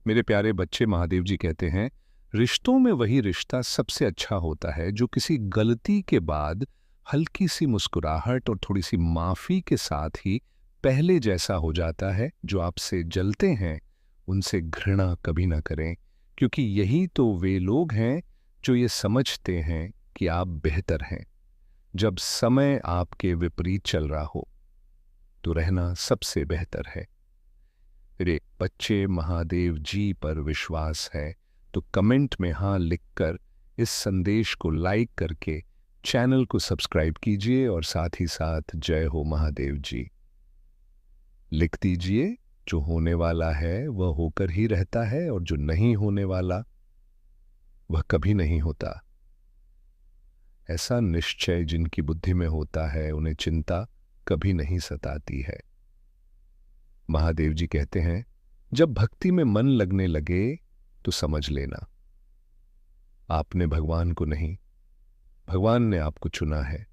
मेरे प्यारे बच्चे, महादेव जी कहते हैं, रिश्तों में वही रिश्ता सबसे अच्छा होता है जो किसी गलती के बाद हल्की सी मुस्कुराहट और थोड़ी सी माफी के साथ ही पहले जैसा हो जाता है। जो आपसे जलते हैं उनसे घृणा कभी ना करें, क्योंकि यही तो वे लोग हैं जो ये समझते हैं कि आप बेहतर हैं। जब समय आपके विपरीत चल रहा हो तो रहना सबसे बेहतर है। मेरे बच्चे, महादेव जी पर विश्वास है तो कमेंट में हाँ लिखकर इस संदेश को लाइक करके चैनल को सब्सक्राइब कीजिए और साथ ही साथ जय हो महादेव जी लिख दीजिए। जो होने वाला है वह होकर ही रहता है और जो नहीं होने वाला वह कभी नहीं होता। ऐसा निश्चय जिनकी बुद्धि में होता है उन्हें चिंता कभी नहीं सताती है। महादेव जी कहते हैं, जब भक्ति में मन लगने लगे तो समझ लेना आपने भगवान को नहीं, भगवान ने आपको चुना है।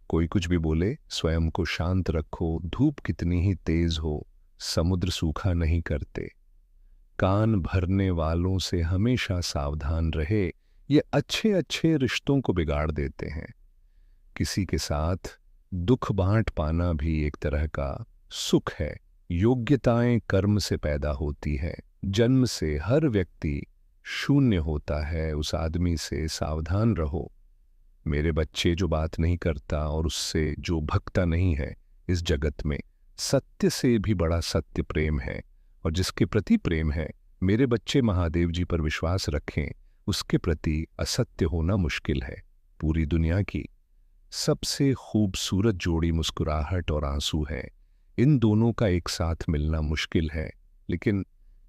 कोई कुछ भी बोले, स्वयं को शांत रखो। धूप कितनी ही तेज हो, समुद्र सूखा नहीं करते। कान भरने वालों से हमेशा सावधान रहे, ये अच्छे अच्छे रिश्तों को बिगाड़ देते हैं। किसी के साथ दुख बांट पाना भी एक तरह का सुख है। योग्यताएं कर्म से पैदा होती है। जन्म से हर व्यक्ति शून्य होता है, उस आदमी से सावधान रहो। मेरे बच्चे, जो बात नहीं करता और उससे जो भक्ता नहीं है, इस जगत में सत्य से भी बड़ा सत्य प्रेम है। और जिसके प्रति प्रेम है, मेरे बच्चे महादेव जी पर विश्वास रखें, उसके प्रति असत्य होना मुश्किल है। पूरी दुनिया की सबसे खूबसूरत जोड़ी मुस्कुराहट और आंसू है। इन दोनों का एक साथ मिलना मुश्किल है, लेकिन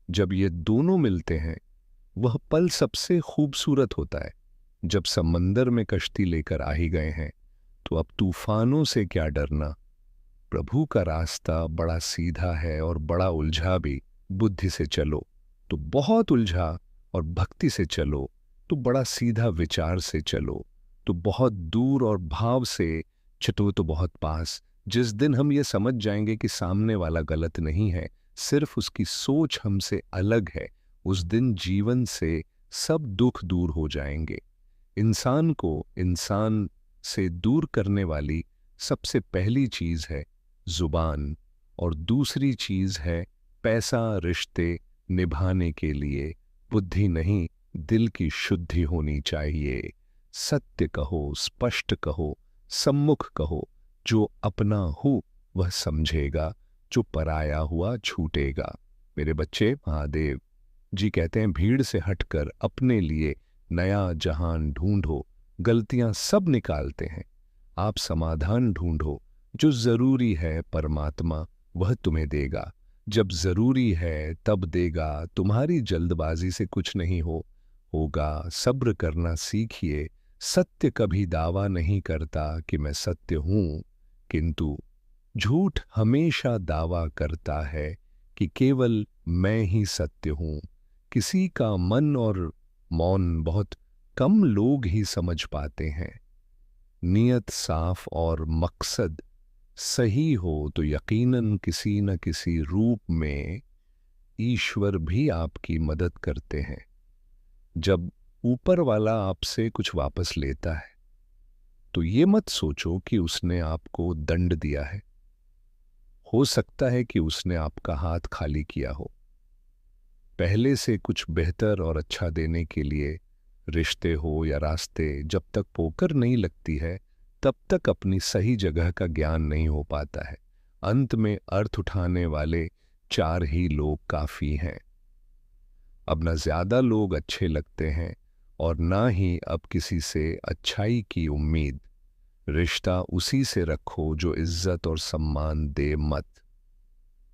जब ये दोनों मिलते हैं वह पल सबसे खूबसूरत होता है। जब समंदर में कश्ती लेकर आ ही गए हैं तो अब तूफानों से क्या डरना। प्रभु का रास्ता बड़ा सीधा है और बड़ा उलझा भी। बुद्धि से चलो तो बहुत उलझा, और भक्ति से चलो तो बड़ा सीधा। विचार से चलो तो बहुत दूर, और भाव से चलो तो बहुत पास। जिस दिन हम ये समझ जाएंगे कि सामने वाला गलत नहीं है, सिर्फ उसकी सोच हमसे अलग है, उस दिन जीवन से सब दुख दूर हो जाएंगे। इंसान को इंसान से दूर करने वाली सबसे पहली चीज है जुबान, और दूसरी चीज है पैसा। रिश्ते निभाने के लिए बुद्धि नहीं, दिल की शुद्धि होनी चाहिए। सत्य कहो, स्पष्ट कहो, सम्मुख कहो। जो अपना हो वह समझेगा, जो पराया हुआ छूटेगा। मेरे बच्चे, महादेव जी कहते हैं, भीड़ से हटकर अपने लिए नया जहान ढूंढो। गलतियां सब निकालते हैं, आप समाधान ढूंढो। जो जरूरी है परमात्मा वह तुम्हें देगा, जब जरूरी है तब देगा। तुम्हारी जल्दबाजी से कुछ नहीं होगा। सब्र करना सीखिए। सत्य कभी दावा नहीं करता कि मैं सत्य हूं, किंतु झूठ हमेशा दावा करता है कि केवल मैं ही सत्य हूं। किसी का मन और मौन बहुत कम लोग ही समझ पाते हैं। नियत साफ और मकसद सही हो तो यकीनन किसी न किसी रूप में ईश्वर भी आपकी मदद करते हैं। जब ऊपर वाला आपसे कुछ वापस लेता है तो ये मत सोचो कि उसने आपको दंड दिया है। हो सकता है कि उसने आपका हाथ खाली किया हो, पहले से कुछ बेहतर और अच्छा देने के लिए। रिश्ते हो या रास्ते, जब तक पोकर नहीं लगती है तब तक अपनी सही जगह का ज्ञान नहीं हो पाता है। अंत में अर्थ उठाने वाले चार ही लोग काफी हैं। अब न ज्यादा लोग अच्छे लगते हैं और ना ही अब किसी से अच्छाई की उम्मीद। रिश्ता उसी से रखो जो इज्जत और सम्मान दे।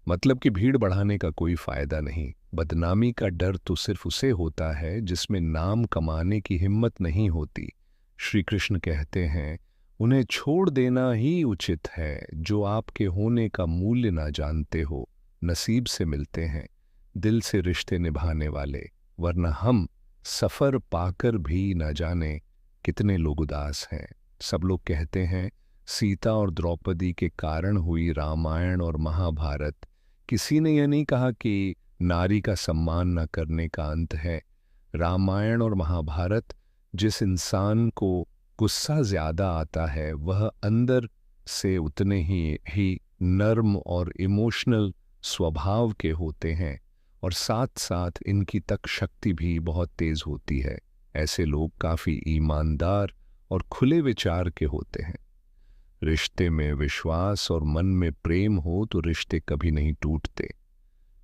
मतलब कि भीड़ बढ़ाने का कोई फायदा नहीं। बदनामी का डर तो सिर्फ उसे होता है जिसमें नाम कमाने की हिम्मत नहीं होती। श्री कृष्ण कहते हैं, उन्हें छोड़ देना ही उचित है जो आपके होने का मूल्य ना जानते हो। नसीब से मिलते हैं दिल से रिश्ते निभाने वाले, वरना हम सफर पाकर भी न जाने कितने लोग उदास हैं। सब लोग कहते हैं सीता और द्रौपदी के कारण हुई रामायण और महाभारत। किसी ने यह नहीं कहा कि नारी का सम्मान न करने का अंत है। रामायण और महाभारत, जिस इंसान को गुस्सा ज्यादा आता है वह अंदर से उतने ही नर्म और इमोशनल स्वभाव के होते हैं, और साथ साथ इनकी तक शक्ति भी बहुत तेज होती है। ऐसे लोग काफी ईमानदार और खुले विचार के होते हैं। रिश्ते में विश्वास और मन में प्रेम हो तो रिश्ते कभी नहीं टूटते।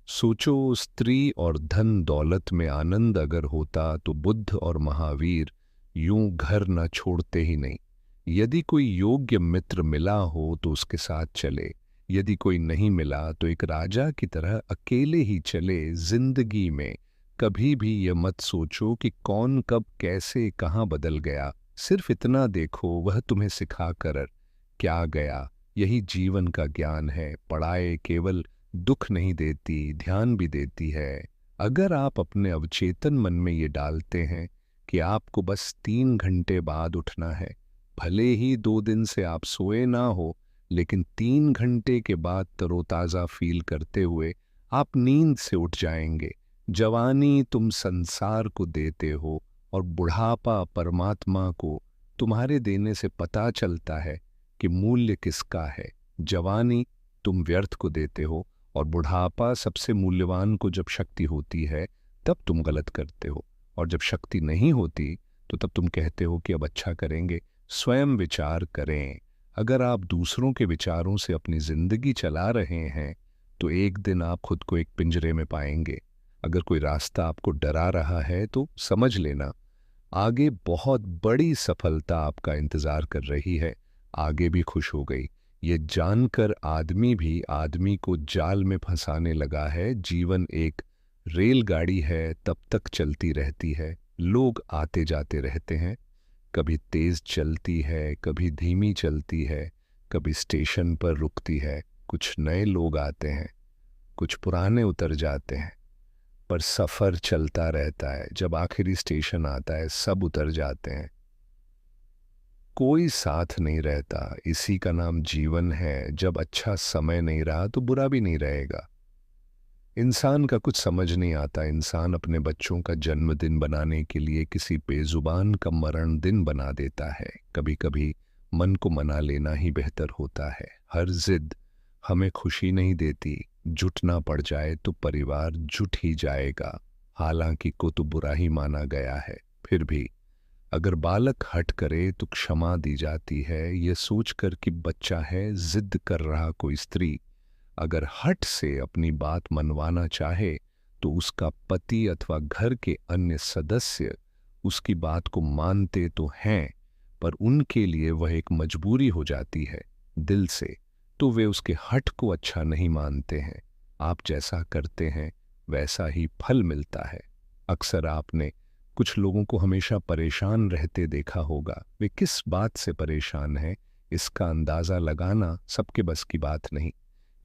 सोचो, स्त्री और धन दौलत में आनंद अगर होता तो बुद्ध और महावीर यूं घर न छोड़ते ही नहीं। यदि कोई योग्य मित्र मिला हो तो उसके साथ चले, यदि कोई नहीं मिला तो एक राजा की तरह अकेले ही चले। जिंदगी में कभी भी ये मत सोचो कि कौन कब कैसे कहाँ बदल गया। सिर्फ इतना देखो, वह तुम्हें सिखा कर क्या गया। यही जीवन का ज्ञान है। पढ़ाई केवल दुख नहीं देती, ध्यान भी देती है। अगर आप अपने अवचेतन मन में ये डालते हैं कि आपको बस 3 घंटे बाद उठना है, भले ही 2 दिन से आप सोए ना हो, लेकिन 3 घंटे के बाद तरोताज़ा फील करते हुए आप नींद से उठ जाएंगे। जवानी तुम संसार को देते हो और बुढ़ापा परमात्मा को तुम्हारे देने से पता चलता है कि मूल्य किसका है। जवानी तुम व्यर्थ को देते हो और बुढ़ापा सबसे मूल्यवान को जब शक्ति होती है तब तुम गलत करते हो, और जब शक्ति नहीं होती तो तब तुम कहते हो कि अब अच्छा करेंगे। स्वयं विचार करें। अगर आप दूसरों के विचारों से अपनी जिंदगी चला रहे हैं तो एक दिन आप खुद को एक पिंजरे में पाएंगे। अगर कोई रास्ता आपको डरा रहा है तो समझ लेना आगे बहुत बड़ी सफलता आपका इंतजार कर रही है। आगे भी खुश हो गई। ये जानकर आदमी भी आदमी को जाल में फंसाने लगा है। जीवन एक रेलगाड़ी है, तब तक चलती रहती है। लोग आते जाते रहते हैं, कभी तेज चलती है, कभी धीमी चलती है, कभी स्टेशन पर रुकती है। कुछ नए लोग आते हैं, कुछ पुराने उतर जाते हैं, पर सफर चलता रहता है। जब आखिरी स्टेशन आता है सब उतर जाते हैं, कोई साथ नहीं रहता। इसी का नाम जीवन है। जब अच्छा समय नहीं रहा तो बुरा भी नहीं रहेगा। इंसान का कुछ समझ नहीं आता। इंसान अपने बच्चों का जन्मदिन बनाने के लिए किसी बेजुबान का मरण दिन बना देता है। कभी कभी मन को मना लेना ही बेहतर होता है। हर जिद हमें खुशी नहीं देती। जुटना पड़ जाए तो परिवार जुट ही जाएगा। हालांकि को तो बुरा ही माना गया है, फिर भी अगर बालक हट करे तो क्षमा दी जाती है। ये सोचकर कि बच्चा है, जिद कर रहा कोई स्त्री अगर हट से अपनी बात मनवाना चाहे तो उसका पति अथवा घर के अन्य सदस्य उसकी बात को मानते तो हैं, पर उनके लिए वह एक मजबूरी हो जाती है दिल से, तो वे उसके हट को अच्छा नहीं मानते हैं। आप जैसा करते हैं वैसा ही फल मिलता है। अक्सर आपने कुछ लोगों को हमेशा परेशान रहते देखा होगा। वे किस बात से परेशान हैं इसका अंदाजा लगाना सबके बस की बात नहीं,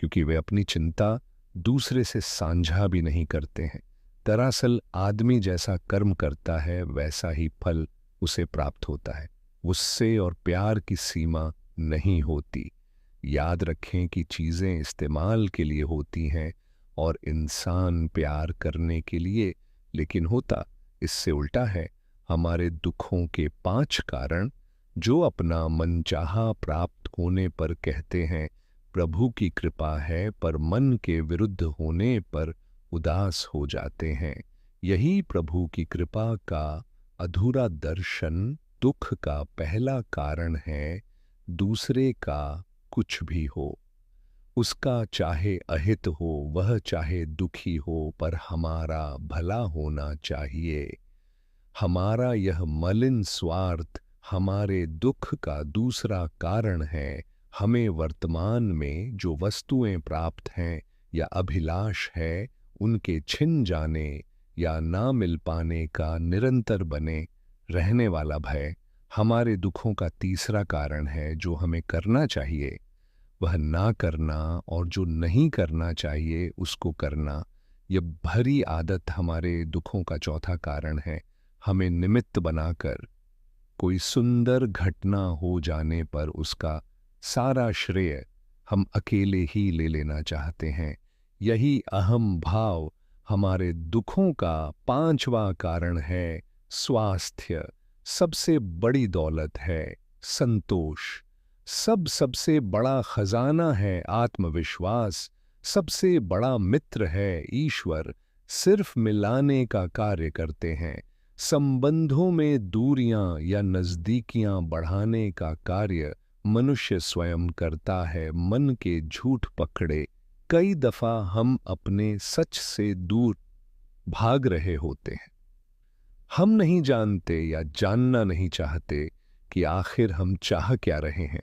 क्योंकि वे अपनी चिंता दूसरे से साझा भी नहीं करते हैं। दरअसल आदमी जैसा कर्म करता है वैसा ही फल उसे प्राप्त होता है। गुस्से और प्यार की सीमा नहीं होती। याद रखें कि चीज़ें इस्तेमाल के लिए होती हैं और इंसान प्यार करने के लिए, लेकिन होता इससे उल्टा है। हमारे दुखों के 5 कारण जो अपना मनचाहा प्राप्त होने पर कहते हैं प्रभु की कृपा है, पर मन के विरुद्ध होने पर उदास हो जाते हैं। यही प्रभु की कृपा का अधूरा दर्शन दुख का पहला कारण है। दूसरे का कुछ भी हो, उसका चाहे अहित हो, वह चाहे दुखी हो, पर हमारा भला होना चाहिए। हमारा यह मलिन स्वार्थ हमारे दुख का दूसरा कारण है। हमें वर्तमान में जो वस्तुएं प्राप्त हैं या अभिलाष है, उनके छिन जाने या ना मिल पाने का निरंतर बने रहने वाला भय हमारे दुखों का तीसरा कारण है। जो हमें करना चाहिए वह ना करना, और जो नहीं करना चाहिए उसको करना, यह भरी आदत हमारे दुखों का चौथा कारण है। हमें निमित्त बनाकर कोई सुंदर घटना हो जाने पर उसका सारा श्रेय हम अकेले ही ले लेना चाहते हैं। यही अहम भाव हमारे दुखों का पांचवा कारण है स्वास्थ्य। सबसे बड़ी दौलत है संतोष। सबसे बड़ा खजाना है आत्मविश्वास। सबसे बड़ा मित्र है ईश्वर। सिर्फ मिलाने का कार्य करते हैं। संबंधों में दूरियां या नजदीकियां बढ़ाने का कार्य मनुष्य स्वयं करता है। मन के झूठ पकड़े कई दफा हम अपने सच से दूर भाग रहे होते हैं। हम नहीं जानते या जानना नहीं चाहते कि आखिर हम चाह क्या रहे हैं।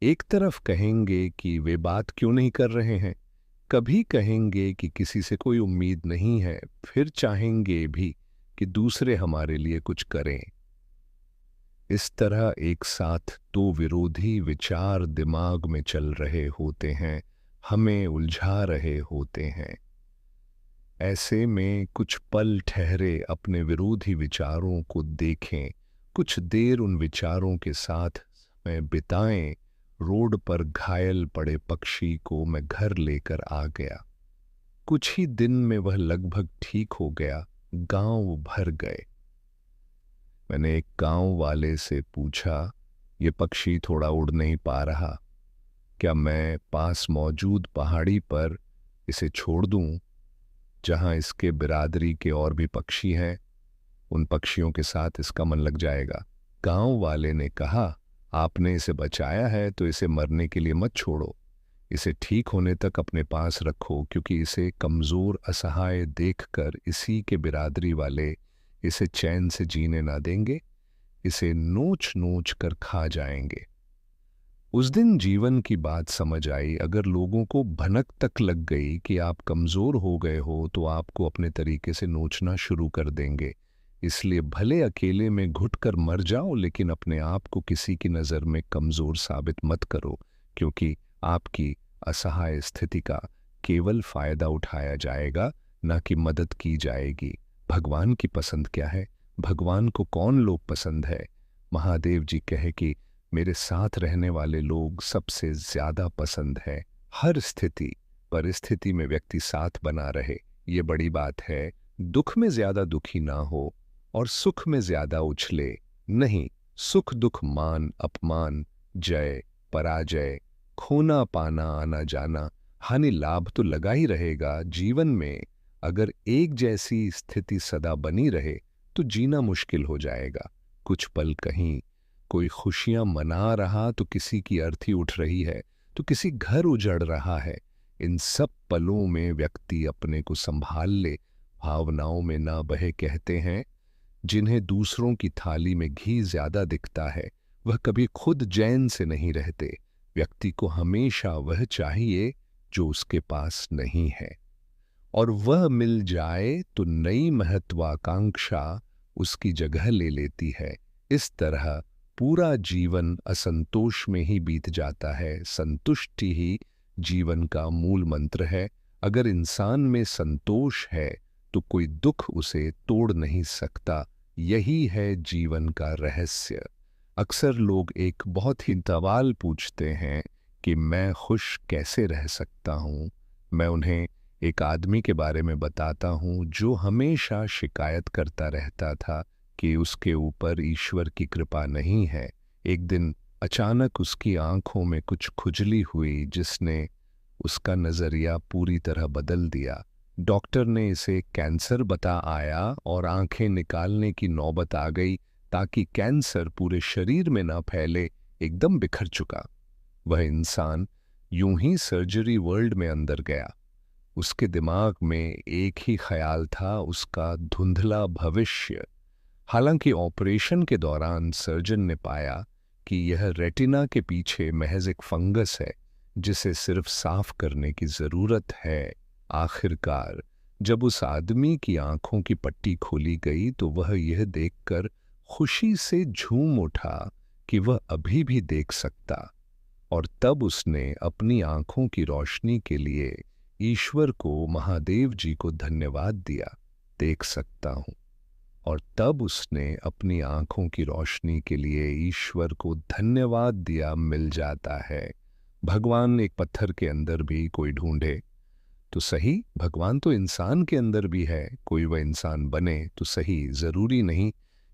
एक तरफ कहेंगे कि वे बात क्यों नहीं कर रहे हैं, कभी कहेंगे कि किसी से कोई उम्मीद नहीं है, फिर चाहेंगे भी कि दूसरे हमारे लिए कुछ करें। इस तरह एक साथ दो विरोधी विचार दिमाग में चल रहे होते हैं, हमें उलझा रहे होते हैं। ऐसे में कुछ पल ठहरे अपने विरोधी विचारों को देखें, कुछ देर उन विचारों के साथ समय बिताएं। रोड पर घायल पड़े पक्षी को मैं घर लेकर आ गया। कुछ ही दिन में वह लगभग ठीक हो गया। गांव भर गए। मैंने एक गांव वाले से पूछा, ये पक्षी थोड़ा उड़ नहीं पा रहा, क्या मैं पास मौजूद पहाड़ी पर इसे छोड़ दूं, जहां इसके बिरादरी के और भी पक्षी हैं? उन पक्षियों के साथ इसका मन लग जाएगा। गांव वाले ने कहा, आपने इसे बचाया है तो इसे मरने के लिए मत छोड़ो। इसे ठीक होने तक अपने पास रखो, क्योंकि इसे कमजोर असहाय देखकर इसी के बिरादरी वाले इसे चैन से जीने ना देंगे, इसे नोच नोच कर खा जाएंगे। उस दिन जीवन की बात समझ आई। अगर लोगों को भनक तक लग गई कि आप कमजोर हो गए हो, तो आपको अपने तरीके से नोचना शुरू कर देंगे। इसलिए भले अकेले में घुटकर मर जाओ, लेकिन अपने आप को किसी की नज़र में कमजोर साबित मत करो, क्योंकि आपकी असहाय स्थिति का केवल फायदा उठाया जाएगा, ना कि मदद की जाएगी। भगवान की पसंद क्या है? भगवान को कौन लोग पसंद है? महादेव जी कहे कि मेरे साथ रहने वाले लोग सबसे ज्यादा पसंद है। हर स्थिति परिस्थिति में व्यक्ति साथ बना रहे, ये बड़ी बात है। दुख में ज्यादा दुखी ना हो और सुख में ज्यादा उछले नहीं। सुख दुख मान अपमान, जय पराजय, खोना पाना आना जाना, हानि लाभ तो लगा ही रहेगा। जीवन में अगर एक जैसी स्थिति सदा बनी रहे तो जीना मुश्किल हो जाएगा। कुछ पल कहीं कोई खुशियां मना रहा तो किसी की अर्थी उठ रही है, तो किसी घर उजड़ रहा है। इन सब पलों में व्यक्ति अपने को संभाल ले, भावनाओं में ना बहे। कहते हैं, जिन्हें दूसरों की थाली में घी ज्यादा दिखता है, वह कभी खुद चैन से नहीं रहते। व्यक्ति को हमेशा वह चाहिए जो उसके पास नहीं है, और वह मिल जाए तो नई महत्वाकांक्षा उसकी जगह ले लेती है। इस तरह पूरा जीवन असंतोष में ही बीत जाता है। संतुष्टि ही जीवन का मूल मंत्र है। अगर इंसान में संतोष है तो कोई दुख उसे तोड़ नहीं सकता। यही है जीवन का रहस्य। अक्सर लोग एक बहुत ही सवाल पूछते हैं कि मैं खुश कैसे रह सकता हूँ। मैं उन्हें एक आदमी के बारे में बताता हूँ जो हमेशा शिकायत करता रहता था कि उसके ऊपर ईश्वर की कृपा नहीं है। एक दिन अचानक उसकी आंखों में कुछ खुजली हुई, जिसने उसका नजरिया पूरी तरह बदल दिया। डॉक्टर ने इसे कैंसर बता आया और आंखें निकालने की नौबत आ गई, ताकि कैंसर पूरे शरीर में ना फैले। एकदम बिखर चुका वह इंसान यूं ही सर्जरी वर्ल्ड में अंदर गया। उसके दिमाग में एक ही ख्याल था, उसका धुंधला भविष्य। हालांकि ऑपरेशन के दौरान सर्जन ने पाया कि यह रेटिना के पीछे महज एक फंगस है, जिसे सिर्फ साफ करने की जरूरत है। आखिरकार जब उस आदमी की आंखों की पट्टी खोली गई तो वह यह देखकर खुशी से झूम उठा कि वह अभी भी देख सकता। और तब उसने अपनी आंखों की रोशनी के लिए ईश्वर को, महादेव जी को धन्यवाद दिया। देख सकता हूं। और तब उसने अपनी आंखों की रोशनी के लिए ईश्वर को धन्यवाद दिया। मिल जाता है। भगवान एक पत्थर के अंदर भी कोई ढूंढे तो सही, भगवान तो इंसान के अंदर भी है, कोई वह इंसान बने तो सही। ज़रूरी नहीं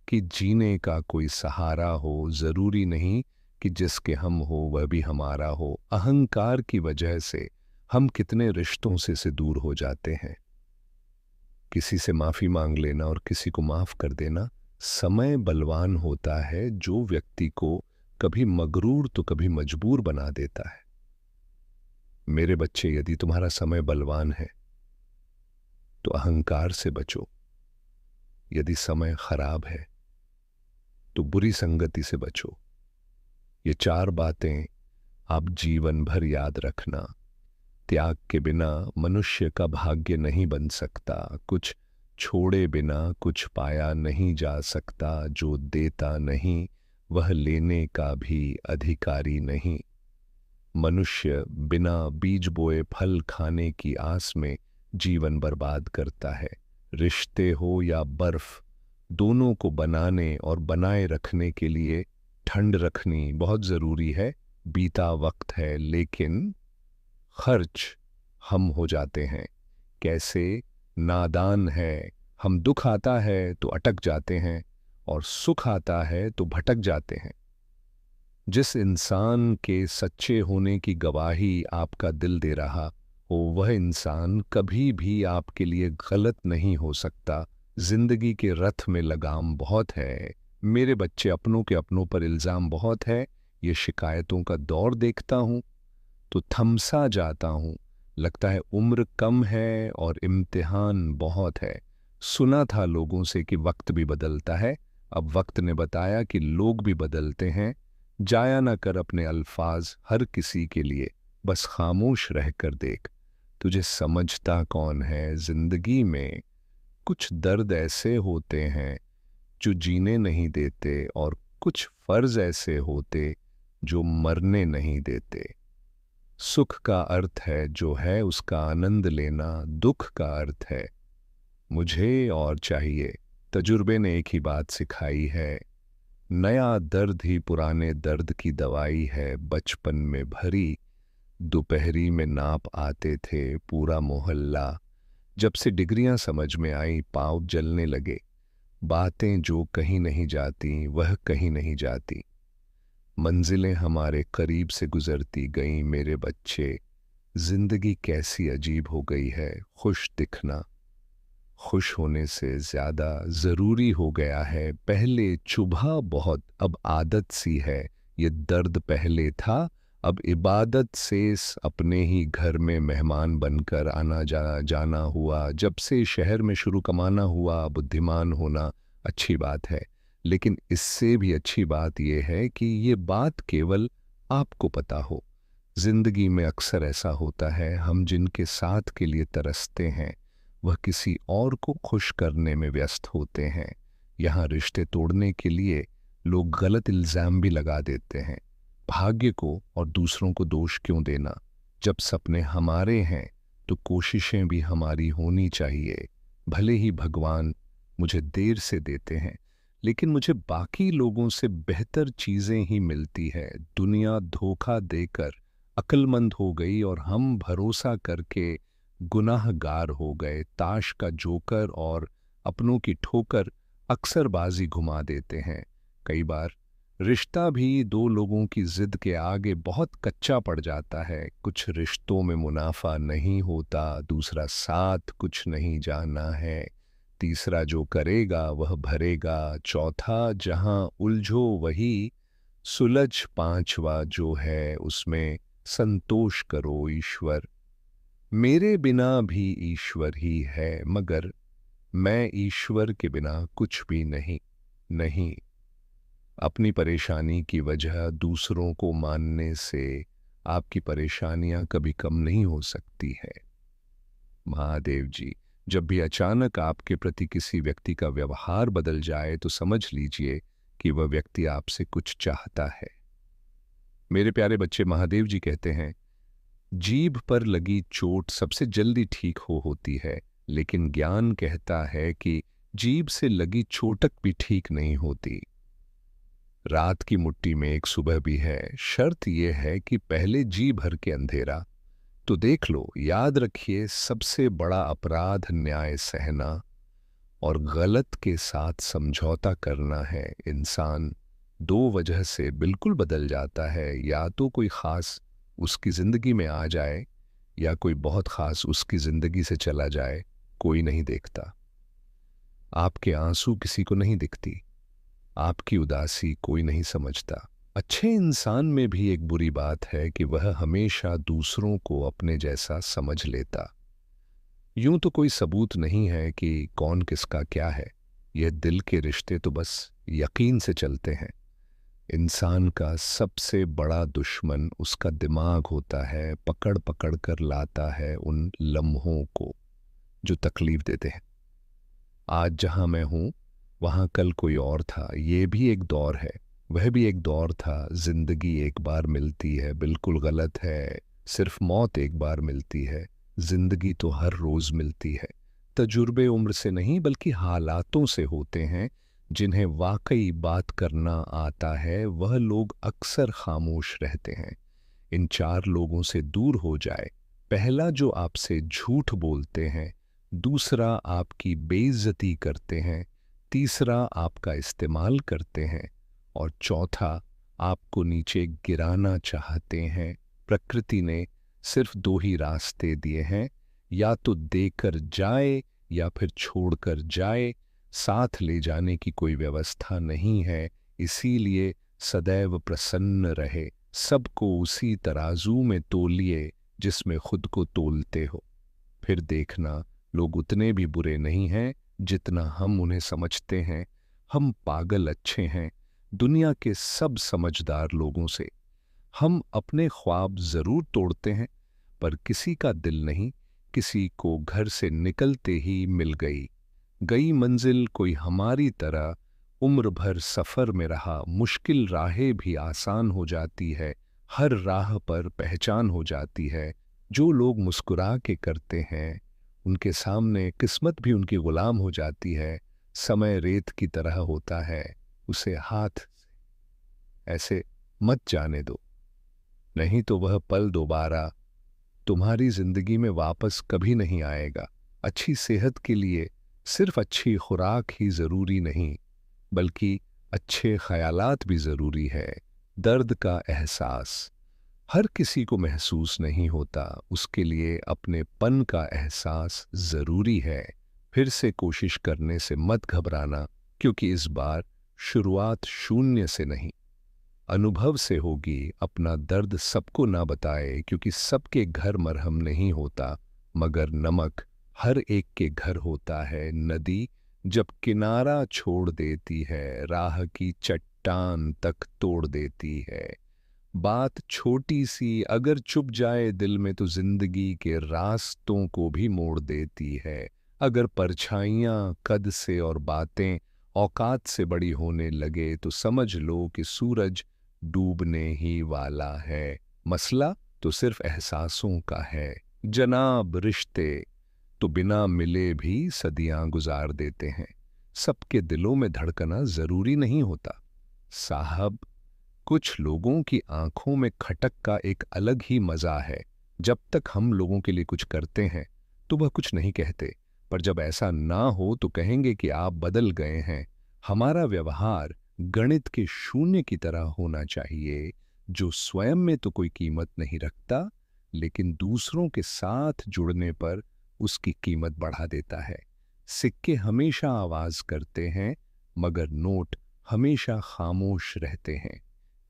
कि जीने का कोई सहारा हो, ज़रूरी नहीं कि जिसके हम हो वह भी हमारा हो। अहंकार की वजह से हम कितने रिश्तों से दूर हो जाते हैं। किसी से माफ़ी मांग लेना और किसी को माफ़ कर देना, समय बलवान होता है जो व्यक्ति को कभी मगरूर तो कभी मजबूर बना देता है। मेरे बच्चे, यदि तुम्हारा समय बलवान है तो अहंकार से बचो। यदि समय खराब है तो बुरी संगति से बचो। ये 4 बातें आप जीवन भर याद रखना। त्याग के बिना मनुष्य का भाग्य नहीं बन सकता। कुछ छोड़े बिना कुछ पाया नहीं जा सकता। जो देता नहीं वह लेने का भी अधिकारी नहीं। मनुष्य बिना बीज बोए फल खाने की आस में जीवन बर्बाद करता है। रिश्ते हो या बर्फ, दोनों को बनाने और बनाए रखने के लिए ठंड रखनी बहुत जरूरी है। बीता वक्त है लेकिन खर्च हम हो जाते हैं। कैसे? नादान है। हम, दुख आता है तो अटक जाते हैं और सुख आता है तो भटक जाते हैं। जिस इंसान के सच्चे होने की गवाही आपका दिल दे रहा हो, वह इंसान कभी भी आपके लिए गलत नहीं हो सकता। जिंदगी के रथ में लगाम बहुत है। मेरे बच्चे, अपनों के अपनों पर इल्जाम बहुत है। ये शिकायतों का दौर देखता हूं तो थमसा जाता हूं। लगता है उम्र कम है और इम्तिहान बहुत है। सुना था लोगों से कि वक्त भी बदलता है। अब वक्त ने बताया कि लोग भी बदलते हैं। जाया ना कर अपने अल्फाज हर किसी के लिए, बस खामोश रहकर देख। तुझे समझता कौन है? जिंदगी में कुछ दर्द ऐसे होते हैं जो जीने नहीं देते और कुछ फर्ज ऐसे होते जो मरने नहीं देते। सुख का अर्थ है जो है उसका आनंद लेना, दुख का अर्थ है मुझे और चाहिए। तजुर्बे ने एक ही बात सिखाई है, नया दर्द ही पुराने दर्द की दवाई है। बचपन में भरी दोपहरी में नाप आते थे पूरा मोहल्ला। जब से डिग्रियां समझ में आई पाँव जलने लगे। बातें जो कहीं नहीं जाती वह कहीं नहीं जाती। मंजिलें हमारे करीब से गुजरती गईं। मेरे बच्चे, जिंदगी कैसी अजीब हो गई है। खुश दिखना खुश होने से ज्यादा जरूरी हो गया है। पहले चुभा बहुत, अब आदत सी है। ये दर्द पहले था, अब इबादत से अपने ही घर में मेहमान बनकर आना जाना हुआ। जब से शहर में शुरू कमाना हुआ, बुद्धिमान होना अच्छी बात है, लेकिन इससे भी अच्छी बात यह है कि ये बात केवल आपको पता हो। जिंदगी में अक्सर ऐसा होता है, हम जिनके साथ के लिए तरसते हैं वह किसी और को खुश करने में व्यस्त होते हैं। यहाँ रिश्ते तोड़ने के लिए लोग गलत इल्जाम भी लगा देते हैं। भाग्य को और दूसरों को दोष क्यों देना? जब सपने हमारे हैं तो कोशिशें भी हमारी होनी चाहिए। भले ही भगवान मुझे देर से देते हैं, लेकिन मुझे बाकी लोगों से बेहतर चीजें ही मिलती है। दुनिया धोखा देकर अक्लमंद हो गई और हम भरोसा करके गुनाहगार हो गए। ताश का जोकर और अपनों की ठोकर अक्सर बाजी घुमा देते हैं। कई बार रिश्ता भी दो लोगों की जिद के आगे बहुत कच्चा पड़ जाता है। कुछ रिश्तों में मुनाफा नहीं होता, दूसरा साथ कुछ नहीं जाना है, तीसरा जो करेगा वह भरेगा, चौथा जहां उलझो वही सुलझ, पांचवा जो है उसमें संतोष करो ईश्वर। मेरे बिना भी ईश्वर ही है, मगर मैं ईश्वर के बिना कुछ भी नहीं। नहीं, अपनी परेशानी की वजह दूसरों को मानने से आपकी परेशानियां कभी कम नहीं हो सकती है। महादेव जी, जब भी अचानक आपके प्रति किसी व्यक्ति का व्यवहार बदल जाए तो समझ लीजिए कि वह व्यक्ति आपसे कुछ चाहता है। मेरे प्यारे बच्चे, महादेव जी कहते हैं, जीभ पर लगी चोट सबसे जल्दी ठीक होती है, लेकिन ज्ञान कहता है कि जीभ से लगी चोटक भी ठीक नहीं होती। रात की मुट्ठी में एक सुबह भी है। शर्त यह है कि पहले जी भर के अंधेरा, तो देख लो, याद रखिए, सबसे बड़ा अपराध न्याय सहना और गलत के साथ समझौता करना है। इंसान दो वजह से बिल्कुल बदल जाता है, या तो कोई खास उसकी जिंदगी में आ जाए या कोई बहुत खास उसकी जिंदगी से चला जाए। कोई नहीं देखता, आपके आंसू किसी को नहीं दिखती, आपकी उदासी कोई नहीं समझता। अच्छे इंसान में भी एक बुरी बात है कि वह हमेशा दूसरों को अपने जैसा समझ लेता। यूं तो कोई सबूत नहीं है कि कौन किसका क्या है, यह दिल के रिश्ते तो बस यकीन से चलते हैं। इंसान का सबसे बड़ा दुश्मन उसका दिमाग होता है, पकड़ पकड़ कर लाता है उन लम्हों को जो तकलीफ देते हैं। आज जहां मैं हूं वहां कल कोई और था, ये भी एक दौर है, वह भी एक दौर था। जिंदगी एक बार मिलती है, बिल्कुल गलत है। सिर्फ मौत एक बार मिलती है, जिंदगी तो हर रोज मिलती है। तजुर्बे उम्र से नहीं बल्कि हालातों से होते हैं। जिन्हें वाकई बात करना आता है वह लोग अक्सर खामोश रहते हैं। इन चार लोगों से दूर हो जाए, पहला जो आपसे झूठ बोलते हैं, दूसरा आपकी बेइज्जती करते हैं, तीसरा आपका इस्तेमाल करते हैं और चौथा आपको नीचे गिराना चाहते हैं। प्रकृति ने सिर्फ दो ही रास्ते दिए हैं, या तो देकर जाए या फिर छोड़कर जाए। साथ ले जाने की कोई व्यवस्था नहीं है, इसीलिए सदैव प्रसन्न रहे। सबको उसी तराजू में तोलिए जिसमें खुद को तोलते हो। फिर देखना, लोग उतने भी बुरे नहीं हैं जितना हम उन्हें समझते हैं। हम पागल अच्छे हैं दुनिया के सब समझदार लोगों से। हम अपने ख्वाब जरूर तोड़ते हैं, पर किसी का दिल नहीं। किसी को घर से निकलते ही मिल गई गई मंजिल कोई हमारी तरह उम्र भर सफर में रहा। मुश्किल राहें भी आसान हो जाती है, हर राह पर पहचान हो जाती है। जो लोग मुस्कुरा के करते हैं उनके सामने किस्मत भी उनकी गुलाम हो जाती है। समय रेत की तरह होता है, उसे हाथ ऐसे मत जाने दो, नहीं तो वह पल दोबारा तुम्हारी जिंदगी में वापस कभी नहीं आएगा। अच्छी सेहत के लिए सिर्फ अच्छी खुराक ही जरूरी नहीं, बल्कि अच्छे ख्यालात भी जरूरी है। दर्द का एहसास हर किसी को महसूस नहीं होता, उसके लिए अपनेपन का एहसास जरूरी है। फिर से कोशिश करने से मत घबराना, क्योंकि इस बार शुरुआत शून्य से नहीं, अनुभव से होगी। अपना दर्द सबको ना बताए, क्योंकि सबके घर मरहम नहीं होता, मगर नमक हर एक के घर होता है। नदी जब किनारा छोड़ देती है, राह की चट्टान तक तोड़ देती है। बात छोटी सी अगर चुप जाए दिल में, तो जिंदगी के रास्तों को भी मोड़ देती है। अगर परछाइयां कद से और बातें औकात से बड़ी होने लगे, तो समझ लो कि सूरज डूबने ही वाला है। मसला तो सिर्फ एहसासों का है जनाब। रिश्ते तो बिना मिले भी सदियां गुजार देते हैं। सबके दिलों में धड़कना जरूरी नहीं होता साहब। कुछ लोगों की आंखों में खटक का एक अलग ही मजा है। जब तक हम लोगों के लिए कुछ करते हैं तो वह कुछ नहीं कहते, पर जब ऐसा ना हो तो कहेंगे कि आप बदल गए हैं। हमारा व्यवहार गणित के शून्य की तरह होना चाहिए, जो स्वयं में तो कोई कीमत नहीं रखता, लेकिन दूसरों के साथ जुड़ने पर उसकी कीमत बढ़ा देता है। सिक्के हमेशा आवाज करते हैं, मगर नोट हमेशा खामोश रहते हैं।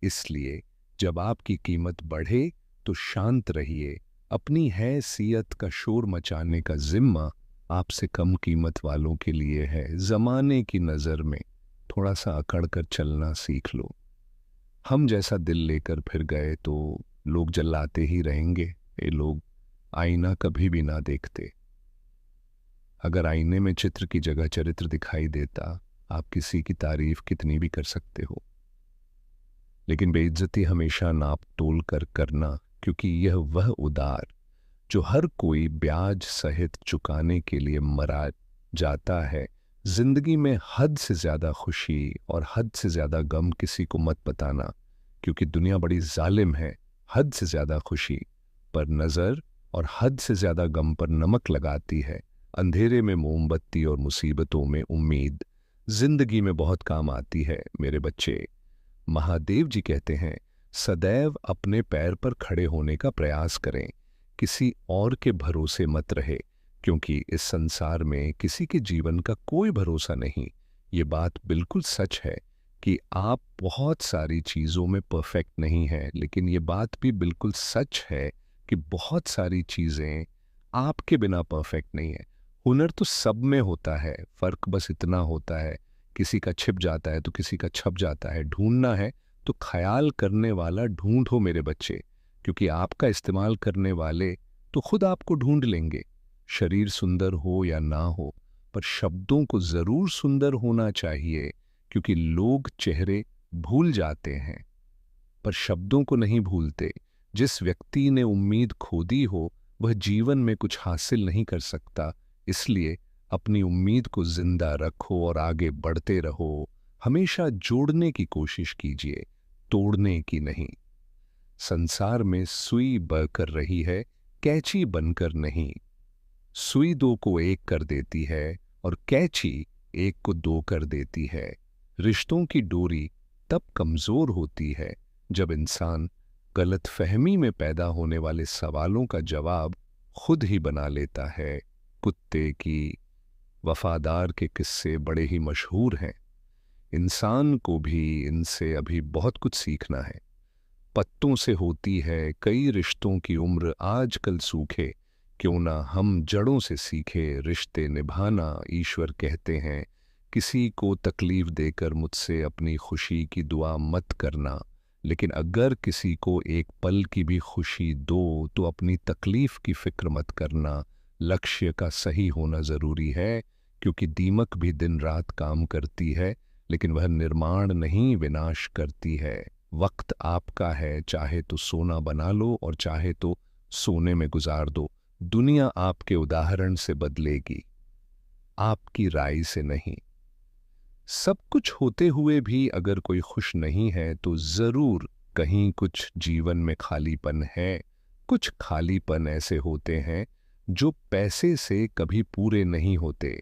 इसलिए जब आपकी कीमत बढ़े तो शांत रहिए। अपनी हैसियत का शोर मचाने का जिम्मा आपसे कम कीमत वालों के लिए है। जमाने की नजर में थोड़ा सा अकड़ कर चलना सीख लो। हम जैसा दिल लेकर फिर गए तो लोग जल्लाते ही रहेंगे। ये लोग आईना कभी भी ना देखते। अगर आईने में चित्र की जगह चरित्र दिखाई देता, आप किसी की तारीफ कितनी भी कर सकते हो, लेकिन बेइज्जती हमेशा नाप तोल कर करना, क्योंकि यह वह उधार जो हर कोई ब्याज सहित चुकाने के लिए मरा जाता है। जिंदगी में हद से ज्यादा खुशी और हद से ज्यादा गम किसी को मत बताना, क्योंकि दुनिया बड़ी जालिम है। हद से ज्यादा खुशी पर नजर और हद से ज्यादा गम पर नमक लगाती है। अंधेरे में मोमबत्ती और मुसीबतों में उम्मीद जिंदगी में बहुत काम आती है मेरे बच्चे। महादेव जी कहते हैं, सदैव अपने पैर पर खड़े होने का प्रयास करें, किसी और के भरोसे मत रहे, क्योंकि इस संसार में किसी के जीवन का कोई भरोसा नहीं। ये बात बिल्कुल सच है कि आप बहुत सारी चीज़ों में परफेक्ट नहीं हैं, लेकिन ये बात भी बिल्कुल सच है कि बहुत सारी चीज़ें आपके बिना परफेक्ट नहीं है। हुनर तो सब में होता है, फ़र्क बस इतना होता है, किसी का छिप जाता है तो किसी का छप जाता है। ढूंढना है तो ख्याल करने वाला ढूंढो मेरे बच्चे, क्योंकि आपका इस्तेमाल करने वाले तो खुद आपको ढूंढ लेंगे। शरीर सुंदर हो या ना हो, पर शब्दों को जरूर सुंदर होना चाहिए, क्योंकि लोग चेहरे भूल जाते हैं पर शब्दों को नहीं भूलते। जिस व्यक्ति ने उम्मीद खो दी हो वह जीवन में कुछ हासिल नहीं कर सकता। इसलिए अपनी उम्मीद को जिंदा रखो और आगे बढ़ते रहो। हमेशा जोड़ने की कोशिश कीजिए, तोड़ने की नहीं। संसार में सुई बहकर रही है, कैंची बनकर नहीं। सुई दो को एक कर देती है और कैंची एक को दो कर देती है। रिश्तों की डोरी तब कमजोर होती है जब इंसान गलतफहमी में पैदा होने वाले सवालों का जवाब खुद ही बना लेता है। कुत्ते की वफादार के किस्से बड़े ही मशहूर हैं। इंसान को भी इनसे अभी बहुत कुछ सीखना है। पत्तों से होती है कई रिश्तों की उम्र, आजकल सूखे, क्यों ना हम जड़ों से सीखे रिश्ते निभाना। ईश्वर कहते हैं, किसी को तकलीफ देकर मुझसे अपनी खुशी की दुआ मत करना, लेकिन अगर किसी को एक पल की भी खुशी दो तो अपनी तकलीफ की फिक्र मत करना। लक्ष्य का सही होना जरूरी है, क्योंकि दीमक भी दिन रात काम करती है, लेकिन वह निर्माण नहीं विनाश करती है। वक्त आपका है, चाहे तो सोना बना लो और चाहे तो सोने में गुजार दो। दुनिया आपके उदाहरण से बदलेगी, आपकी राय से नहीं। सब कुछ होते हुए भी अगर कोई खुश नहीं है तो जरूर कहीं कुछ जीवन में खालीपन है। कुछ खालीपन ऐसे होते हैं जो पैसे से कभी पूरे नहीं होते।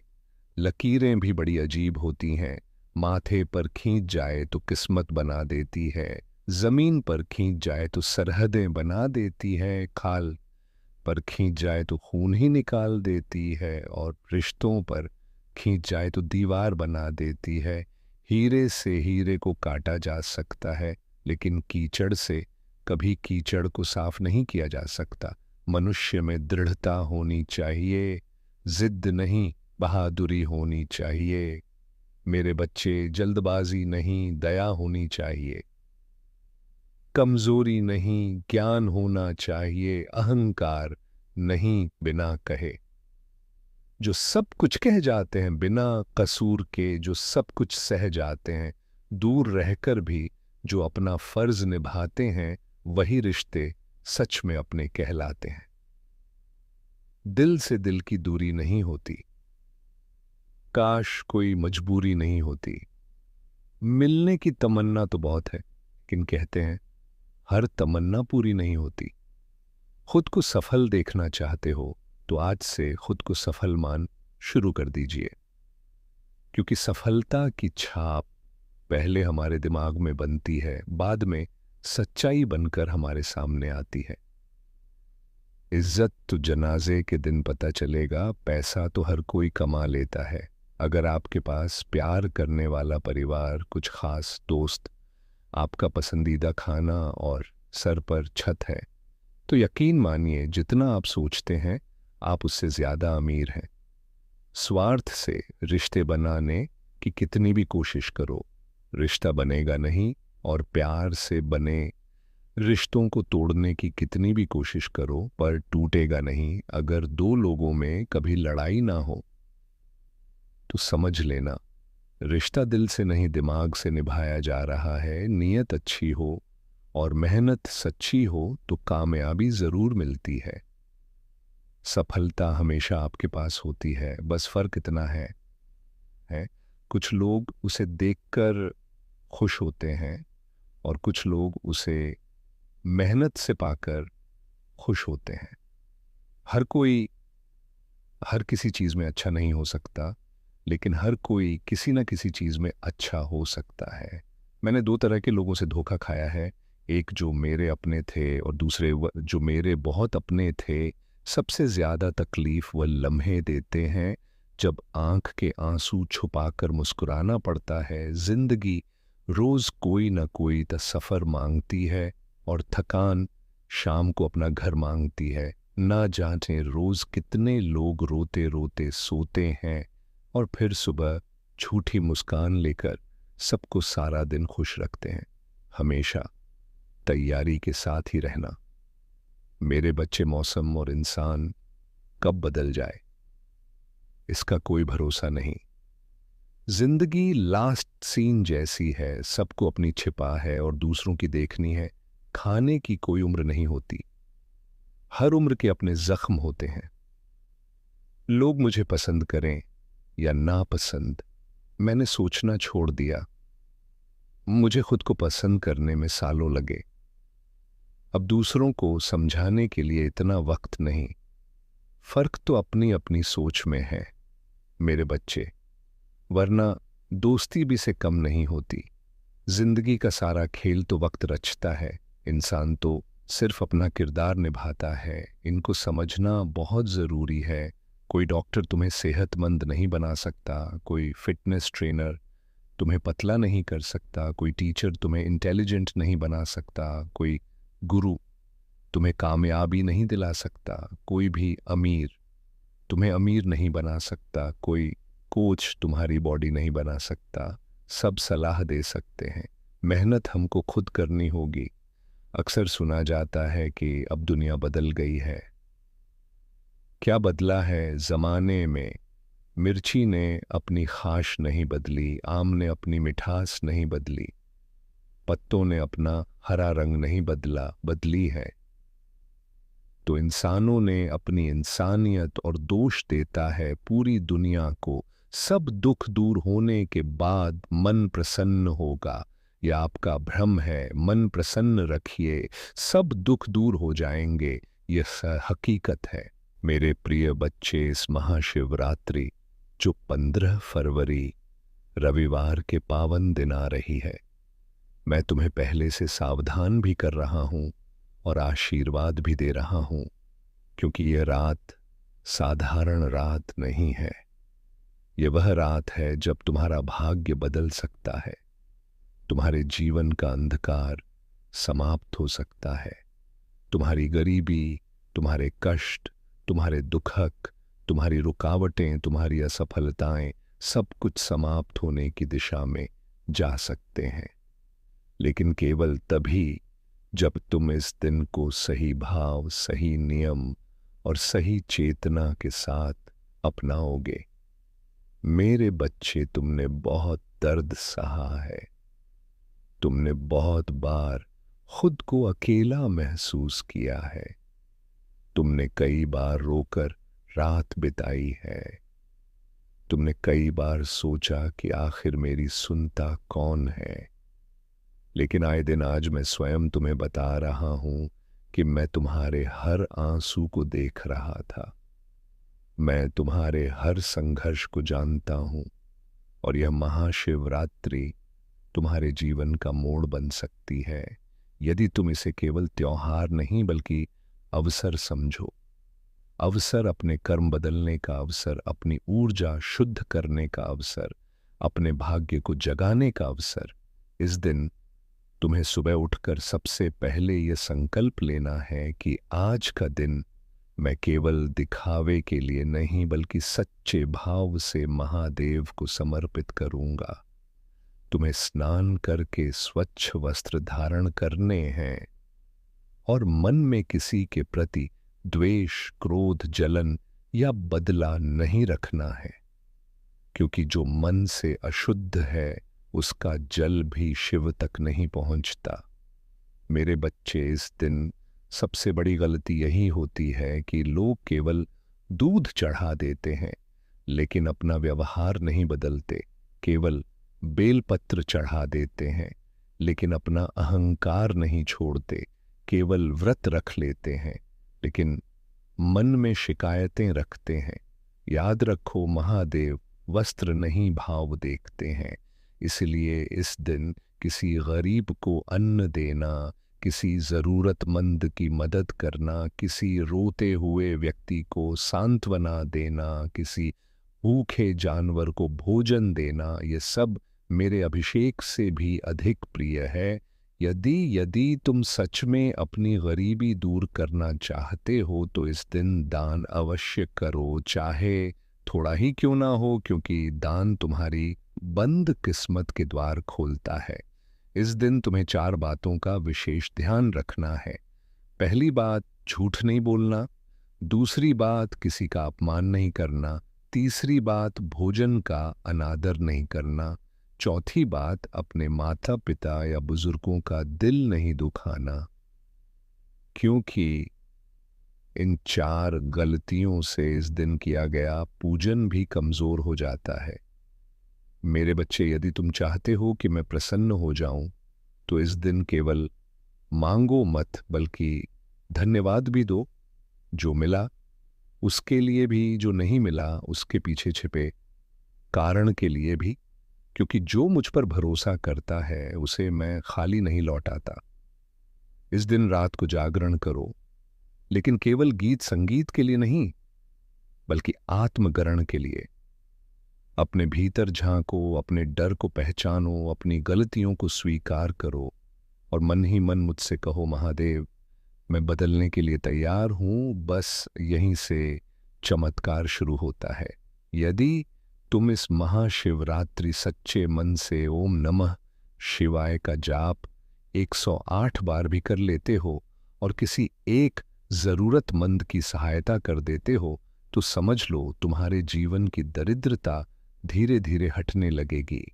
लकीरें भी बड़ी अजीब होती हैं, माथे पर खींच जाए तो किस्मत बना देती है, जमीन पर खींच जाए तो सरहदें बना देती है, खाल पर खींच जाए तो खून ही निकाल देती है, और रिश्तों पर खींच जाए तो दीवार बना देती है। हीरे से हीरे को काटा जा सकता है, लेकिन कीचड़ से कभी कीचड़ को साफ नहीं किया जा सकता। मनुष्य में दृढ़ता होनी चाहिए, जिद नहीं, बहादुरी होनी चाहिए। मेरे बच्चे, जल्दबाजी नहीं, दया होनी चाहिए। कमजोरी नहीं, ज्ञान होना चाहिए। अहंकार नहीं, बिना कहे। जो सब कुछ कह जाते हैं बिना कसूर के, जो सब कुछ सह जाते हैं दूर रहकर भी, जो अपना फर्ज निभाते हैं, वही रिश्ते सच में अपने कहलाते हैं। दिल से दिल की दूरी नहीं होती, काश कोई मजबूरी नहीं होती। मिलने की तमन्ना तो बहुत है, लेकिन कहते हैं हर तमन्ना पूरी नहीं होती। खुद को सफल देखना चाहते हो तो आज से खुद को सफल मान शुरू कर दीजिए, क्योंकि सफलता की छाप पहले हमारे दिमाग में बनती है, बाद में सच्चाई बनकर हमारे सामने आती है। इज्जत तो जनाजे के दिन पता चलेगा, पैसा तो हर कोई कमा लेता है। अगर आपके पास प्यार करने वाला परिवार, कुछ खास दोस्त, आपका पसंदीदा खाना और सर पर छत है, तो यकीन मानिए जितना आप सोचते हैं आप उससे ज्यादा अमीर हैं। स्वार्थ से रिश्ते बनाने की कितनी भी कोशिश करो, रिश्ता बनेगा नहीं। और प्यार से बने रिश्तों को तोड़ने की कितनी भी कोशिश करो, पर टूटेगा नहीं। अगर दो लोगों में कभी लड़ाई ना हो तो समझ लेना रिश्ता दिल से नहीं, दिमाग से निभाया जा रहा है। नियत अच्छी हो और मेहनत सच्ची हो तो कामयाबी जरूर मिलती है। सफलता हमेशा आपके पास होती है, बस फर्क इतना है कुछ लोग उसे देखकर खुश होते हैं और कुछ लोग उसे मेहनत से पाकर खुश होते हैं। हर कोई हर किसी चीज़ में अच्छा नहीं हो सकता, लेकिन हर कोई किसी न किसी चीज़ में अच्छा हो सकता है। मैंने 2 तरह के लोगों से धोखा खाया है, एक जो मेरे अपने थे और दूसरे जो मेरे बहुत अपने थे। सबसे ज़्यादा तकलीफ़ वो लम्हे देते हैं, जब आँख के आँसू छुपाकर मुस्कुराना पड़ता है। ज़िंदगी रोज़ कोई न कोई सफ़र माँगती है और थकान शाम को अपना घर माँगती है। ना जाने रोज कितने लोग रोते रोते सोते हैं और फिर सुबह झूठी मुस्कान लेकर सबको सारा दिन खुश रखते हैं। हमेशा तैयारी के साथ ही रहना। मेरे बच्चे, मौसम और इंसान कब बदल जाए इसका कोई भरोसा नहीं। जिंदगी लास्ट सीन जैसी है, सबको अपनी छिपा है और दूसरों की देखनी है। खाने की कोई उम्र नहीं होती, हर उम्र के अपने जख्म होते हैं। लोग मुझे पसंद करें या नापसंद, मैंने सोचना छोड़ दिया। मुझे खुद को पसंद करने में सालों लगे। अब दूसरों को समझाने के लिए इतना वक्त नहीं। फर्क तो अपनी अपनी सोच में है मेरे बच्चे, वरना दोस्ती भी से कम नहीं होती। जिंदगी का सारा खेल तो वक्त रचता है, इंसान तो सिर्फ अपना किरदार निभाता है। इनको समझना बहुत ज़रूरी है। कोई डॉक्टर तुम्हें सेहतमंद नहीं बना सकता, कोई फिटनेस ट्रेनर तुम्हें पतला नहीं कर सकता, कोई टीचर तुम्हें इंटेलिजेंट नहीं बना सकता, कोई गुरु तुम्हें कामयाबी नहीं दिला सकता, कोई भी अमीर तुम्हें अमीर नहीं बना सकता, कोई कोच तुम्हारी बॉडी नहीं बना सकता। सब सलाह दे सकते हैं, मेहनत हमको खुद करनी होगी। अक्सर सुना जाता है कि अब दुनिया बदल गई है। क्या बदला है ज़माने में? मिर्ची ने अपनी खाश नहीं बदली, आम ने अपनी मिठास नहीं बदली, पत्तों ने अपना हरा रंग नहीं बदली है तो इंसानों ने अपनी इंसानियत, और दोष देता है पूरी दुनिया को। सब दुख दूर होने के बाद मन प्रसन्न होगा, यह आपका भ्रम है। मन प्रसन्न रखिए, सब दुख दूर हो जाएंगे, यह हकीकत है। मेरे प्रिय बच्चे, इस महाशिवरात्रि जो 15 फरवरी रविवार के पावन दिन आ रही है, मैं तुम्हें पहले से सावधान भी कर रहा हूं और आशीर्वाद भी दे रहा हूं, क्योंकि यह रात साधारण रात नहीं है। यह वह रात है जब तुम्हारा भाग्य बदल सकता है, तुम्हारे जीवन का अंधकार समाप्त हो सकता है। तुम्हारी गरीबी, तुम्हारे कष्ट, तुम्हारे दुखक, तुम्हारी रुकावटें, तुम्हारी असफलताएं, सब कुछ समाप्त होने की दिशा में जा सकते हैं, लेकिन केवल तभी जब तुम इस दिन को सही भाव, सही नियम और सही चेतना के साथ अपनाओगे। मेरे बच्चे, तुमने बहुत दर्द सहा है, तुमने बहुत बार खुद को अकेला महसूस किया है, तुमने कई बार रोकर रात बिताई है, तुमने कई बार सोचा कि आखिर मेरी सुनता कौन है। लेकिन आए दिन आज मैं स्वयं तुम्हें बता रहा हूं कि मैं तुम्हारे हर आंसू को देख रहा था, मैं तुम्हारे हर संघर्ष को जानता हूं, और यह महाशिवरात्रि तुम्हारे जीवन का मोड़ बन सकती है, यदि तुम इसे केवल त्योहार नहीं बल्कि अवसर समझो। अवसर, अपने कर्म बदलने का अवसर, अपनी ऊर्जा शुद्ध करने का अवसर, अपने भाग्य को जगाने का अवसर। इस दिन तुम्हें सुबह उठकर सबसे पहले यह संकल्प लेना है कि आज का दिन मैं केवल दिखावे के लिए नहीं बल्कि सच्चे भाव से महादेव को समर्पित करूंगा। तुम्हें स्नान करके स्वच्छ वस्त्र धारण करने हैं और मन में किसी के प्रति द्वेष, क्रोध, जलन या बदला नहीं रखना है, क्योंकि जो मन से अशुद्ध है उसका जल भी शिव तक नहीं पहुंचता। मेरे बच्चे, इस दिन सबसे बड़ी गलती यही होती है कि लोग केवल दूध चढ़ा देते हैं, लेकिन अपना व्यवहार नहीं बदलते। केवल बेलपत्र चढ़ा देते हैं, लेकिन अपना अहंकार नहीं छोड़ते। केवल व्रत रख लेते हैं, लेकिन मन में शिकायतें रखते हैं। याद रखो महादेव वस्त्र नहीं भाव देखते हैं। इसलिए इस दिन किसी गरीब को अन्न देना, किसी ज़रूरतमंद की मदद करना, किसी रोते हुए व्यक्ति को सांत्वना देना, किसी भूखे जानवर को भोजन देना, ये सब मेरे अभिषेक से भी अधिक प्रिय है। यदि यदि तुम सच में अपनी गरीबी दूर करना चाहते हो तो इस दिन दान अवश्य करो, चाहे थोड़ा ही क्यों ना हो, क्योंकि दान तुम्हारी बंद किस्मत के द्वार खोलता है। इस दिन तुम्हें 4 बातों का विशेष ध्यान रखना है। पहली बात, झूठ नहीं बोलना। दूसरी बात, किसी का अपमान नहीं करना। तीसरी बात, भोजन का अनादर नहीं करना। चौथी बात, अपने माता पिता या बुजुर्गों का दिल नहीं दुखाना, क्योंकि इन 4 गलतियों से इस दिन किया गया पूजन भी कमजोर हो जाता है। मेरे बच्चे, यदि तुम चाहते हो कि मैं प्रसन्न हो जाऊं तो इस दिन केवल मांगो मत, बल्कि धन्यवाद भी दो। जो मिला उसके लिए भी, जो नहीं मिला उसके पीछे छिपे कारण के लिए भी, क्योंकि जो मुझ पर भरोसा करता है उसे मैं खाली नहीं लौटाता। इस दिन रात को जागरण करो, लेकिन केवल गीत संगीत के लिए नहीं, बल्कि आत्मगरण के लिए। अपने भीतर झांको, अपने डर को पहचानो, अपनी गलतियों को स्वीकार करो और मन ही मन मुझसे कहो, महादेव मैं बदलने के लिए तैयार हूं। बस यहीं से चमत्कार शुरू होता है। यदि तुम इस महाशिवरात्रि सच्चे मन से ओम नमः शिवाय का जाप 108 बार भी कर लेते हो और किसी एक जरूरतमंद की सहायता कर देते हो, तो समझ लो तुम्हारे जीवन की दरिद्रता धीरे धीरे हटने लगेगी।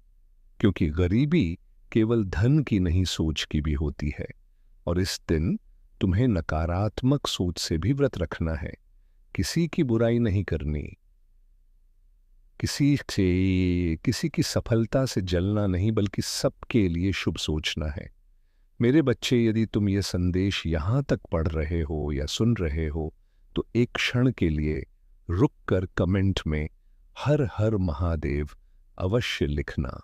क्योंकि गरीबी केवल धन की नहीं, सोच की भी होती है। और इस दिन तुम्हें नकारात्मक सोच से भी व्रत रखना है। किसी की बुराई नहीं करनी, किसी की सफलता से जलना नहीं, बल्कि सबके लिए शुभ सोचना है। मेरे बच्चे, यदि तुम ये संदेश यहां तक पढ़ रहे हो या सुन रहे हो तो एक क्षण के लिए रुक कर कमेंट में हर हर महादेव अवश्य लिखना,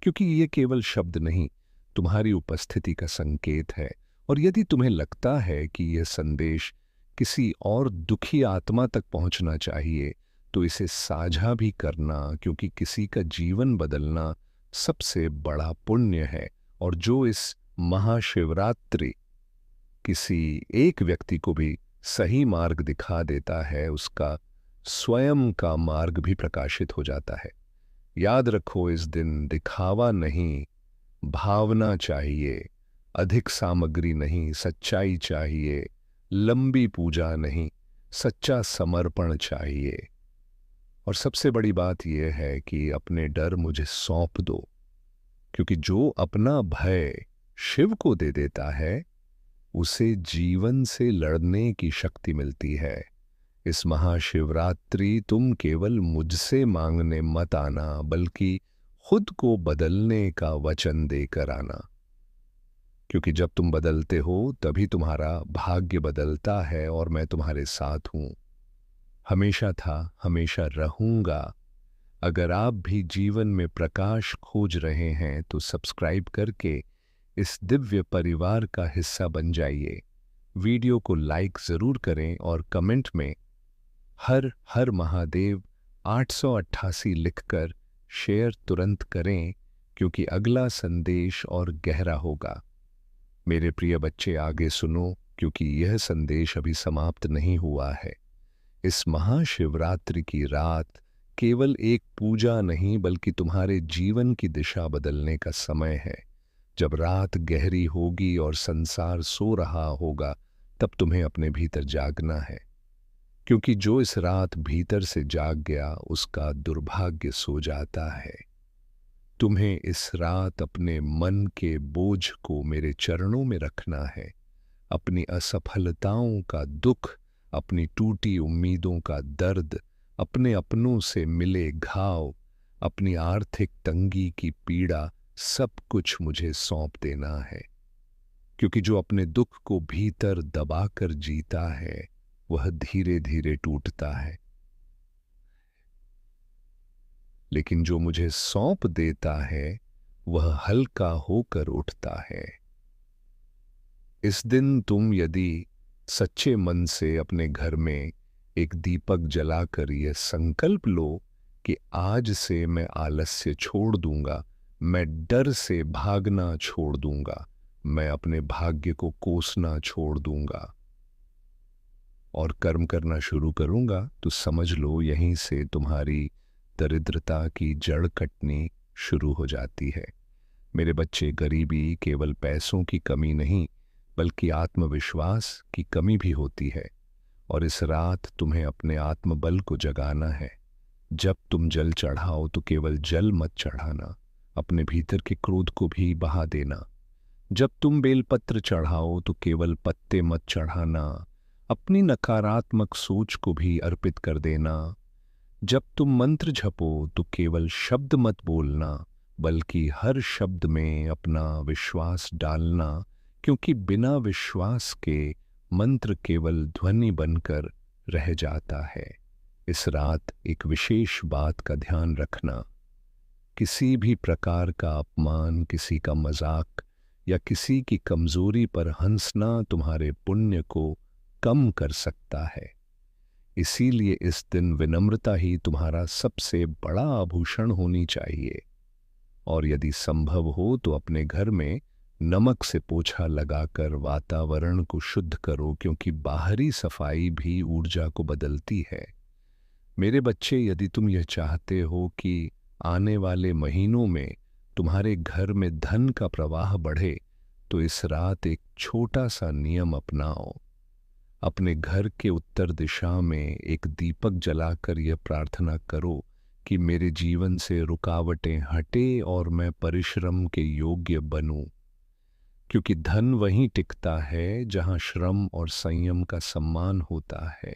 क्योंकि ये केवल शब्द नहीं, तुम्हारी उपस्थिति का संकेत है। और यदि तुम्हें लगता है कि यह संदेश किसी और दुखी आत्मा तक पहुंचना चाहिए तो इसे साझा भी करना, क्योंकि किसी का जीवन बदलना सबसे बड़ा पुण्य है। और जो इस महाशिवरात्रि किसी एक व्यक्ति को भी सही मार्ग दिखा देता है, उसका स्वयं का मार्ग भी प्रकाशित हो जाता है। याद रखो, इस दिन दिखावा नहीं, भावना चाहिए। अधिक सामग्री नहीं, सच्चाई चाहिए। लंबी पूजा नहीं, सच्चा समर्पण चाहिए। और सबसे बड़ी बात यह है कि अपने डर मुझे सौंप दो, क्योंकि जो अपना भय शिव को दे देता है उसे जीवन से लड़ने की शक्ति मिलती है। इस महाशिवरात्रि तुम केवल मुझसे मांगने मत आना, बल्कि खुद को बदलने का वचन देकर आना। क्योंकि जब तुम बदलते हो तभी तुम्हारा भाग्य बदलता है, और मैं तुम्हारे साथ हूं। हमेशा था, हमेशा रहूंगा। अगर आप भी जीवन में प्रकाश खोज रहे हैं तो सब्सक्राइब करके इस दिव्य परिवार का हिस्सा बन जाइए। वीडियो को लाइक जरूर करें और कमेंट में हर हर महादेव 888 लिखकर शेयर तुरंत करें, क्योंकि अगला संदेश और गहरा होगा। मेरे प्रिय बच्चे, आगे सुनो, क्योंकि यह संदेश अभी समाप्त नहीं हुआ है। इस महाशिवरात्रि की रात केवल एक पूजा नहीं, बल्कि तुम्हारे जीवन की दिशा बदलने का समय है। जब रात गहरी होगी और संसार सो रहा होगा, तब तुम्हें अपने भीतर जागना है। क्योंकि जो इस रात भीतर से जाग गया उसका दुर्भाग्य सो जाता है। तुम्हें इस रात अपने मन के बोझ को मेरे चरणों में रखना है। अपनी असफलताओं का दुख, अपनी टूटी उम्मीदों का दर्द, अपने अपनों से मिले घाव, अपनी आर्थिक तंगी की पीड़ा, सब कुछ मुझे सौंप देना है। क्योंकि जो अपने दुख को भीतर दबाकर जीता है वह धीरे धीरे टूटता है, लेकिन जो मुझे सौंप देता है वह हल्का होकर उठता है। इस दिन तुम यदि सच्चे मन से अपने घर में एक दीपक जलाकर यह संकल्प लो कि आज से मैं आलस्य छोड़ दूंगा, मैं डर से भागना छोड़ दूंगा, मैं अपने भाग्य को कोसना छोड़ दूंगा और कर्म करना शुरू करूंगा, तो समझ लो यहीं से तुम्हारी दरिद्रता की जड़ कटनी शुरू हो जाती है। मेरे बच्चे, गरीबी केवल पैसों की कमी नहीं बल्कि आत्मविश्वास की कमी भी होती है, और इस रात तुम्हें अपने आत्मबल को जगाना है। जब तुम जल चढ़ाओ तो केवल जल मत चढ़ाना, अपने भीतर के क्रोध को भी बहा देना। जब तुम बेलपत्र चढ़ाओ तो केवल पत्ते मत चढ़ाना, अपनी नकारात्मक सोच को भी अर्पित कर देना। जब तुम मंत्र जपो तो केवल शब्द मत बोलना बल्कि हर शब्द में अपना विश्वास डालना, क्योंकि बिना विश्वास के मंत्र केवल ध्वनि बनकर रह जाता है। इस रात एक विशेष बात का ध्यान रखना, किसी भी प्रकार का अपमान, किसी का मजाक या किसी की कमजोरी पर हंसना तुम्हारे पुण्य को कम कर सकता है। इसीलिए इस दिन विनम्रता ही तुम्हारा सबसे बड़ा आभूषण होनी चाहिए, और यदि संभव हो तो अपने घर में नमक से पोछा लगाकर वातावरण को शुद्ध करो, क्योंकि बाहरी सफाई भी ऊर्जा को बदलती है। मेरे बच्चे, यदि तुम यह चाहते हो कि आने वाले महीनों में तुम्हारे घर में धन का प्रवाह बढ़े, तो इस रात एक छोटा सा नियम अपनाओ। अपने घर के उत्तर दिशा में एक दीपक जलाकर यह प्रार्थना करो कि मेरे जीवन से रुकावटें हटे और मैं परिश्रम के योग्य बनूं, क्योंकि धन वहीं टिकता है जहां श्रम और संयम का सम्मान होता है।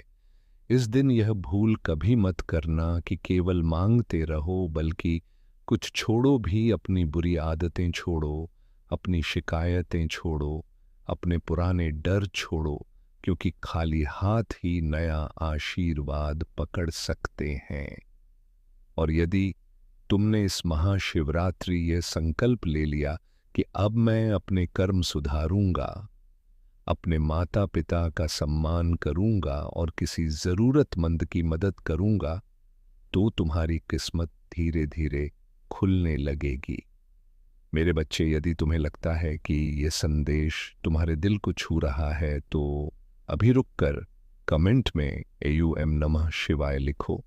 इस दिन यह भूल कभी मत करना कि केवल मांगते रहो, बल्कि कुछ छोड़ो भी। अपनी बुरी आदतें छोड़ो, अपनी शिकायतें छोड़ो, अपने पुराने डर छोड़ो, क्योंकि खाली हाथ ही नया आशीर्वाद पकड़ सकते हैं। और यदि तुमने इस महाशिवरात्रि यह संकल्प ले लिया कि अब मैं अपने कर्म सुधारूंगा, अपने माता पिता का सम्मान करूंगा और किसी जरूरतमंद की मदद करूंगा, तो तुम्हारी किस्मत धीरे धीरे खुलने लगेगी। मेरे बच्चे, यदि तुम्हें लगता है कि यह संदेश तुम्हारे दिल को छू रहा है, तो अभी रुककर कमेंट में AUM नमः शिवाय लिखो,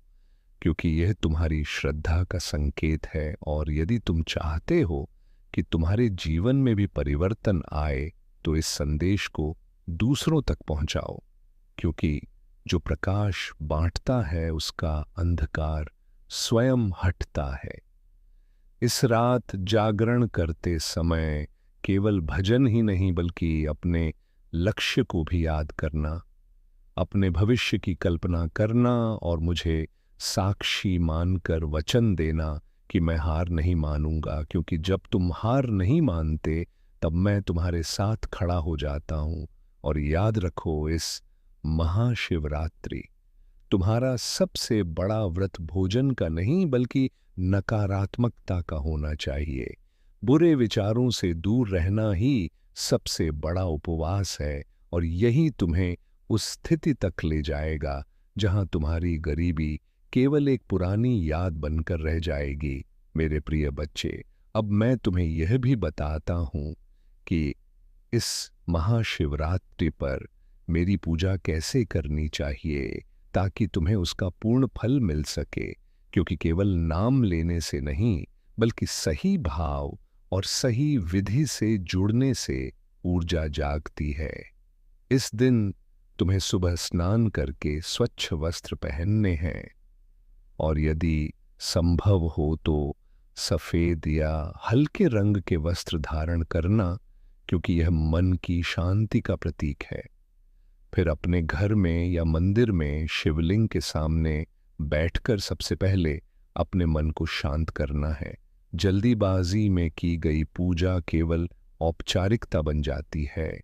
क्योंकि यह तुम्हारी श्रद्धा का संकेत है। और यदि तुम चाहते हो कि तुम्हारे जीवन में भी परिवर्तन आए, तो इस संदेश को दूसरों तक पहुंचाओ, क्योंकि जो प्रकाश बांटता है उसका अंधकार स्वयं हटता है। इस रात जागरण करते समय केवल भजन ही नहीं बल्कि अपने लक्ष्य को भी याद करना, अपने भविष्य की कल्पना करना और मुझे साक्षी मानकर वचन देना कि मैं हार नहीं मानूंगा, क्योंकि जब तुम हार नहीं मानते तब मैं तुम्हारे साथ खड़ा हो जाता हूं। और याद रखो, इस महाशिवरात्रि तुम्हारा सबसे बड़ा व्रत भोजन का नहीं बल्कि नकारात्मकता का होना चाहिए। बुरे विचारों से दूर रहना ही सबसे बड़ा उपवास है, और यही तुम्हें उस स्थिति तक ले जाएगा जहां तुम्हारी गरीबी केवल एक पुरानी याद बनकर रह जाएगी। मेरे प्रिय बच्चे, अब मैं तुम्हें यह भी बताता हूं कि इस महाशिवरात्रि पर मेरी पूजा कैसे करनी चाहिए, ताकि तुम्हें उसका पूर्ण फल मिल सके। क्योंकि केवल नाम लेने से नहीं बल्कि सही भाव और सही विधि से जुड़ने से ऊर्जा जागती है। इस दिन तुम्हें सुबह स्नान करके स्वच्छ वस्त्र पहनने हैं, और यदि संभव हो तो सफेद या हल्के रंग के वस्त्र धारण करना, क्योंकि यह मन की शांति का प्रतीक है। फिर अपने घर में या मंदिर में शिवलिंग के सामने बैठकर सबसे पहले अपने मन को शांत करना है। जल्दीबाजी में की गई पूजा केवल औपचारिकता बन जाती है।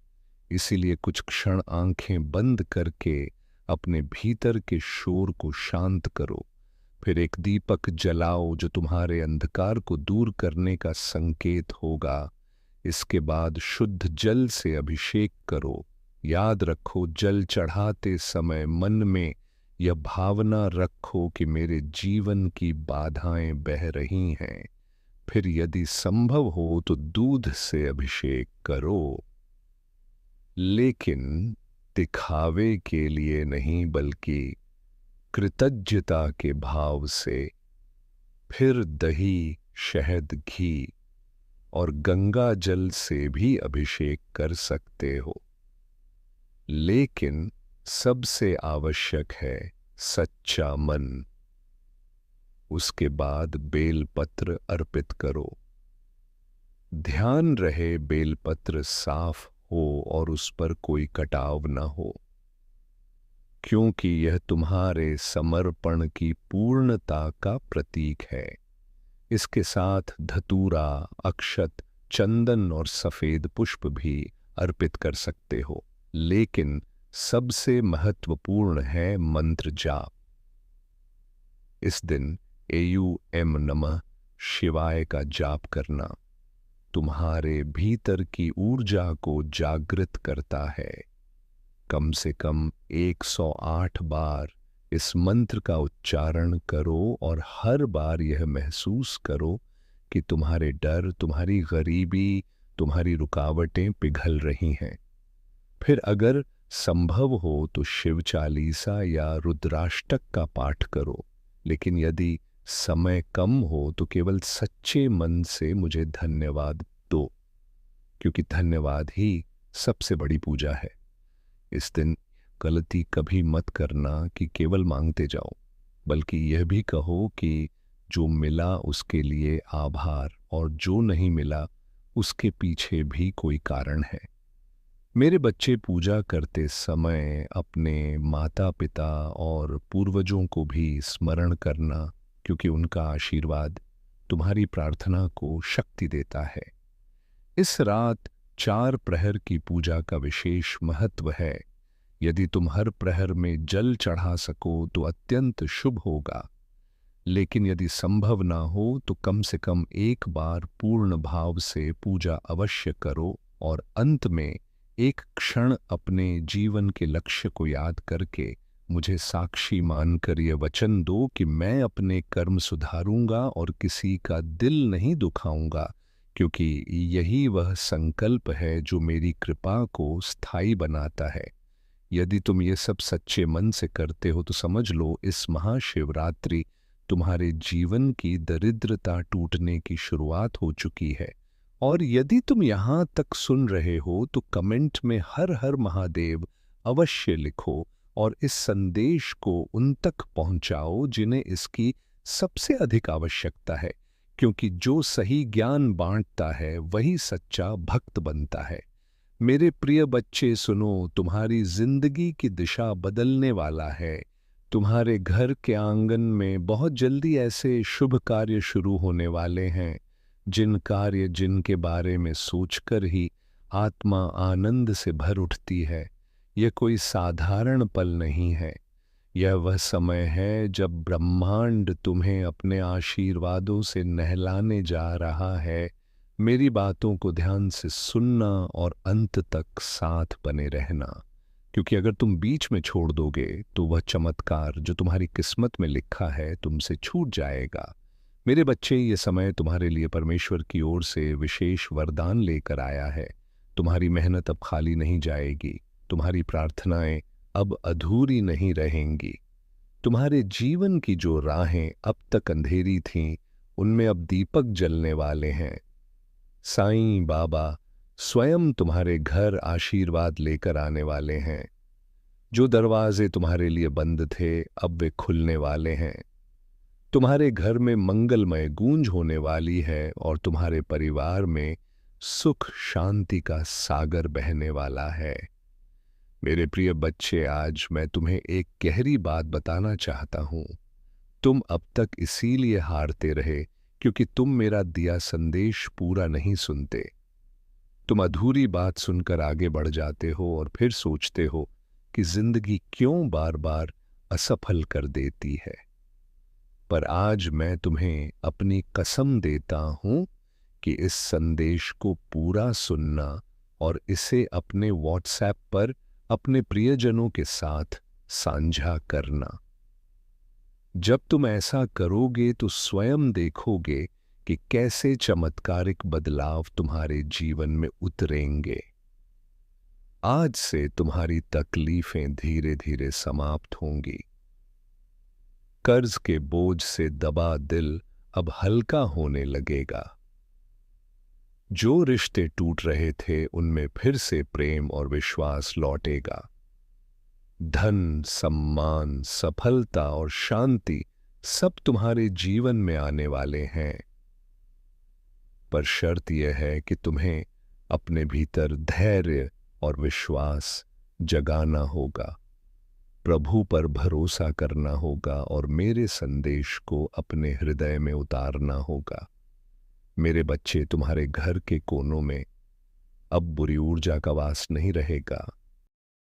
इसीलिए कुछ क्षण आंखें बंद करके अपने भीतर के शोर को शांत करो। फिर एक दीपक जलाओ जो तुम्हारे अंधकार को दूर करने का संकेत होगा। इसके बाद शुद्ध जल से अभिषेक करो। याद रखो, जल चढ़ाते समय मन में यह भावना रखो कि मेरे जीवन की बाधाएं बह रही हैं। फिर यदि संभव हो तो दूध से अभिषेक करो, लेकिन दिखावे के लिए नहीं बल्कि कृतज्ञता के भाव से। फिर दही, शहद, घी और गंगा जल से भी अभिषेक कर सकते हो, लेकिन सबसे आवश्यक है सच्चा मन। उसके बाद बेलपत्र अर्पित करो। ध्यान रहे बेलपत्र साफ हो और उस पर कोई कटाव न हो, क्योंकि यह तुम्हारे समर्पण की पूर्णता का प्रतीक है। इसके साथ धतूरा, अक्षत, चंदन और सफेद पुष्प भी अर्पित कर सकते हो, लेकिन सबसे महत्वपूर्ण है मंत्र जाप। इस दिन एयू नमः शिवाय का जाप करना तुम्हारे भीतर की ऊर्जा को जागृत करता है। कम से कम 108 बार इस मंत्र का उच्चारण करो और हर बार यह महसूस करो कि तुम्हारे डर, तुम्हारी गरीबी, तुम्हारी रुकावटें पिघल रही हैं। फिर अगर संभव हो तो शिव चालीसा या रुद्राष्टक का पाठ करो, लेकिन यदि समय कम हो तो केवल सच्चे मन से मुझे धन्यवाद दो, क्योंकि धन्यवाद ही सबसे बड़ी पूजा है। इस दिन गलती कभी मत करना कि केवल मांगते जाओ, बल्कि यह भी कहो कि जो मिला उसके लिए आभार और जो नहीं मिला उसके पीछे भी कोई कारण है। मेरे बच्चे, पूजा करते समय अपने माता पिता और पूर्वजों को भी स्मरण करना, क्योंकि उनका आशीर्वाद तुम्हारी प्रार्थना को शक्ति देता है। इस रात 4 प्रहर की पूजा का विशेष महत्व है। यदि तुम हर प्रहर में जल चढ़ा सको तो अत्यंत शुभ होगा, लेकिन यदि संभव ना हो तो कम से कम एक बार पूर्ण भाव से पूजा अवश्य करो और अंत में एक क्षण अपने जीवन के लक्ष्य को याद करके मुझे साक्षी मानकर यह वचन दो कि मैं अपने कर्म सुधारूंगा और किसी का दिल नहीं दुखाऊंगा, क्योंकि यही वह संकल्प है जो मेरी कृपा को स्थायी बनाता है। यदि तुम ये सब सच्चे मन से करते हो तो समझ लो, इस महाशिवरात्रि तुम्हारे जीवन की दरिद्रता टूटने की शुरुआत हो चुकी है। और यदि तुम यहाँ तक सुन रहे हो तो कमेंट में हर हर महादेव अवश्य लिखो और इस संदेश को उन तक पहुंचाओ जिन्हें इसकी सबसे अधिक आवश्यकता है, क्योंकि जो सही ज्ञान बांटता है वही सच्चा भक्त बनता है। मेरे प्रिय बच्चे सुनो, तुम्हारी जिंदगी की दिशा बदलने वाला है। तुम्हारे घर के आंगन में बहुत जल्दी ऐसे शुभ कार्य शुरू होने वाले हैं जिनके बारे में सोचकर ही आत्मा आनंद से भर उठती है। यह कोई साधारण पल नहीं है, यह वह समय है जब ब्रह्मांड तुम्हें अपने आशीर्वादों से नहलाने जा रहा है। मेरी बातों को ध्यान से सुनना और अंत तक साथ बने रहना, क्योंकि अगर तुम बीच में छोड़ दोगे तो वह चमत्कार जो तुम्हारी किस्मत में लिखा है तुमसे छूट जाएगा। मेरे बच्चे, ये समय तुम्हारे लिए परमेश्वर की ओर से विशेष वरदान लेकर आया है। तुम्हारी मेहनत अब खाली नहीं जाएगी, तुम्हारी प्रार्थनाएं अब अधूरी नहीं रहेंगी। तुम्हारे जीवन की जो राहें अब तक अंधेरी थीं, उनमें अब दीपक जलने वाले हैं। साईं बाबा स्वयं तुम्हारे घर आशीर्वाद लेकर आने वाले हैं। जो दरवाजे तुम्हारे लिए बंद थे अब वे खुलने वाले हैं। तुम्हारे घर में मंगलमय गूंज होने वाली है और तुम्हारे परिवार में सुख शांति का सागर बहने वाला है। मेरे प्रिय बच्चे, आज मैं तुम्हें एक गहरी बात बताना चाहता हूं। तुम अब तक इसीलिए हारते रहे क्योंकि तुम मेरा दिया संदेश पूरा नहीं सुनते। तुम अधूरी बात सुनकर आगे बढ़ जाते हो और फिर सोचते हो कि जिंदगी क्यों बार बार असफल कर देती है। पर आज मैं तुम्हें अपनी कसम देता हूं कि इस संदेश को पूरा सुनना और इसे अपने व्हाट्सएप पर अपने प्रियजनों के साथ साझा करना। जब तुम ऐसा करोगे तो स्वयं देखोगे कि कैसे चमत्कारिक बदलाव तुम्हारे जीवन में उतरेंगे। आज से तुम्हारी तकलीफें धीरे धीरे समाप्त होंगी। कर्ज के बोझ से दबा दिल अब हल्का होने लगेगा। जो रिश्ते टूट रहे थे उनमें फिर से प्रेम और विश्वास लौटेगा। धन, सम्मान, सफलता और शांति सब तुम्हारे जीवन में आने वाले हैं। पर शर्त यह है कि तुम्हें अपने भीतर धैर्य और विश्वास जगाना होगा, प्रभु पर भरोसा करना होगा और मेरे संदेश को अपने हृदय में उतारना होगा। मेरे बच्चे, तुम्हारे घर के कोनों में अब बुरी ऊर्जा का वास नहीं रहेगा।